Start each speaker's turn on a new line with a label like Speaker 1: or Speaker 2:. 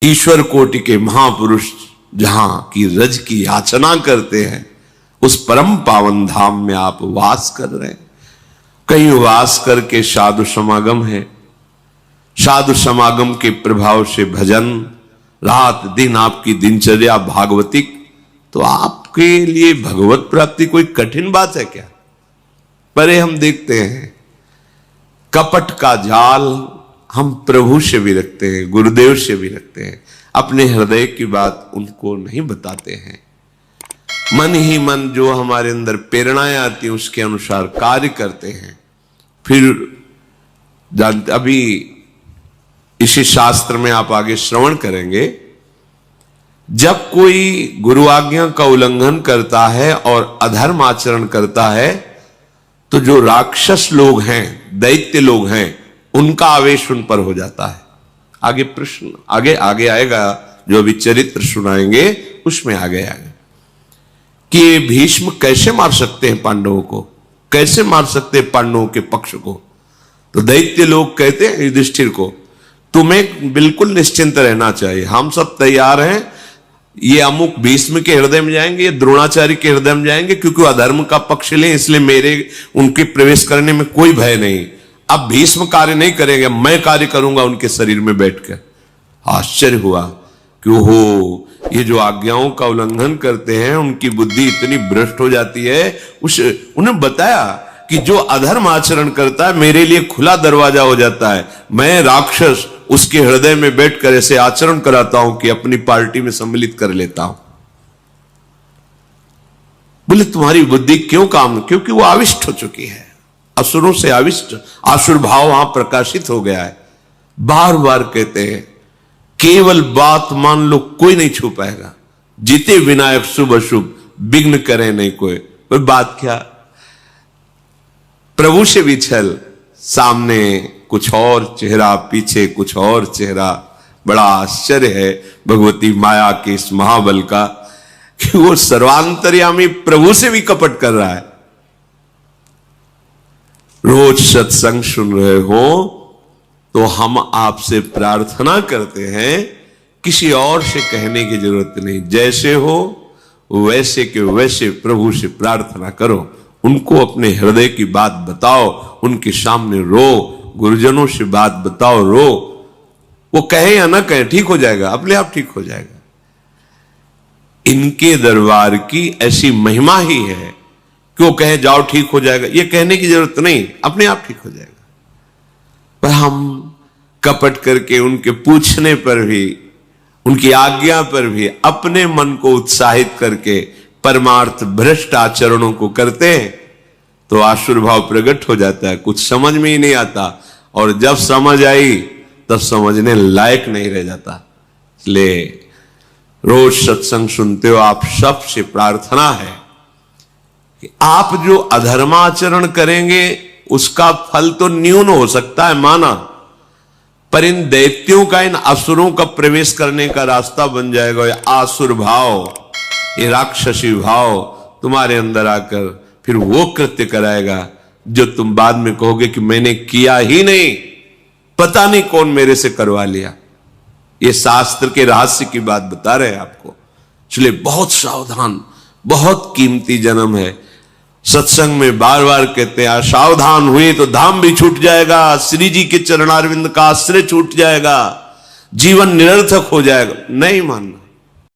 Speaker 1: ईश्वर कोटि के महापुरुष जहां की रज की याचना करते हैं, उस परम पावन धाम में आप वास कर रहे हैं। कहीं वास करके साधु समागम है, साधु समागम के प्रभाव से भजन, रात दिन आपकी दिनचर्या भागवतिक, तो आपके लिए भगवत प्राप्ति कोई कठिन बात है क्या? परे हम देखते हैं कपट का जाल हम प्रभु से भी रखते हैं, गुरुदेव से भी रखते हैं, अपने हृदय की बात उनको नहीं बताते हैं। मन ही मन जो हमारे अंदर प्रेरणाएं आती हैं उसके अनुसार कार्य करते हैं। फिर जानते, अभी इसी शास्त्र में आप आगे श्रवण करेंगे, जब कोई गुरु आज्ञा का उल्लंघन करता है और अधर्म आचरण करता है, तो जो राक्षस लोग हैं, दैत्य लोग हैं, उनका आवेश उन पर हो जाता है। आगे प्रश्न आगे आएगा, जो अभी चरित्र सुनाएंगे उसमें आगे आएगा कि ये भीष्म कैसे मार सकते हैं पांडवों को, कैसे मार सकते हैं पांडवों के पक्ष को। तो दैत्य लोग कहते हैं युधिष्ठिर को, तुम्हें बिल्कुल निश्चिंत रहना चाहिए, हम सब तैयार हैं, ये अमुक भीष्म के हृदय में जाएंगे, ये द्रोणाचार्य के हृदय में जाएंगे, क्योंकि अधर्म का पक्ष लें, इसलिए मेरे उनके प्रवेश करने में कोई भय नहीं। अब भीष्म कार्य नहीं करेंगे, मैं कार्य करूंगा उनके शरीर में बैठकर। आश्चर्य हुआ कि हो, ये जो आज्ञाओं का उल्लंघन करते हैं उनकी बुद्धि इतनी भ्रष्ट हो जाती है। उन्हें बताया कि जो अधर्म आचरण करता है मेरे लिए खुला दरवाजा हो जाता है, मैं राक्षस उसके हृदय में बैठकर ऐसे आचरण कराता हूं कि अपनी पार्टी में सम्मिलित कर लेता हूं। बोले तुम्हारी बुद्धि क्यों काम? क्योंकि वो आविष्ट हो चुकी है, असुरों से आविष्ट, आसुर भाव वहां प्रकाशित हो गया है। बार बार कहते हैं केवल बात मान लो, कोई नहीं छू पाएगा, जीते विनायक शुभ अशुभ विघ्न करे नहीं कोई। बात क्या? प्रभु से भी छल, सामने कुछ और चेहरा, पीछे कुछ और चेहरा। बड़ा आश्चर्य है भगवती माया के इस महाबल का कि वो सर्वांतर्यामी प्रभु से भी कपट कर रहा है। रोज सत्संग सुन रहे हो तो हम आपसे प्रार्थना करते हैं, किसी और से कहने की जरूरत नहीं, जैसे हो वैसे के वैसे प्रभु से प्रार्थना करो, उनको अपने हृदय की बात बताओ, उनके सामने रो, गुरुजनों से बात बताओ, रो। वो कहे या ना कहे, ठीक हो जाएगा, अपने आप ठीक हो जाएगा। इनके दरबार की ऐसी महिमा ही है कि वो कहे जाओ ठीक हो जाएगा, ये कहने की जरूरत नहीं, अपने आप ठीक हो जाएगा। पर हम कपट करके उनके पूछने पर भी, उनकी आज्ञा पर भी अपने मन को उत्साहित करके परमार्थ भ्रष्ट आचरणों को करते हैं, तो आसुर भाव प्रकट हो जाता है, कुछ समझ में ही नहीं आता, और जब समझ आई तब समझने लायक नहीं रह जाता। इसलिए रोज सत्संग सुनते हो, आप सबसे प्रार्थना है कि आप जो अधर्माचरण करेंगे उसका फल तो न्यून हो सकता है माना, पर इन दैत्यों का, इन असुरों का प्रवेश करने का रास्ता बन जाएगा। ये आसुर भाव, ये राक्षसी भाव तुम्हारे अंदर आकर फिर वो कृत्य कराएगा जो तुम बाद में कहोगे कि मैंने किया ही नहीं, पता नहीं कौन मेरे से करवा लिया। ये शास्त्र के रहस्य की बात बता रहे हैं आपको। इसलिए बहुत सावधान, बहुत कीमती जन्म है। सत्संग में बार बार कहते हैं सावधान हुए तो धाम भी छूट जाएगा, श्री जी के चरणारविंद का आश्रय छूट जाएगा, जीवन निरर्थक हो जाएगा। नहीं मानना,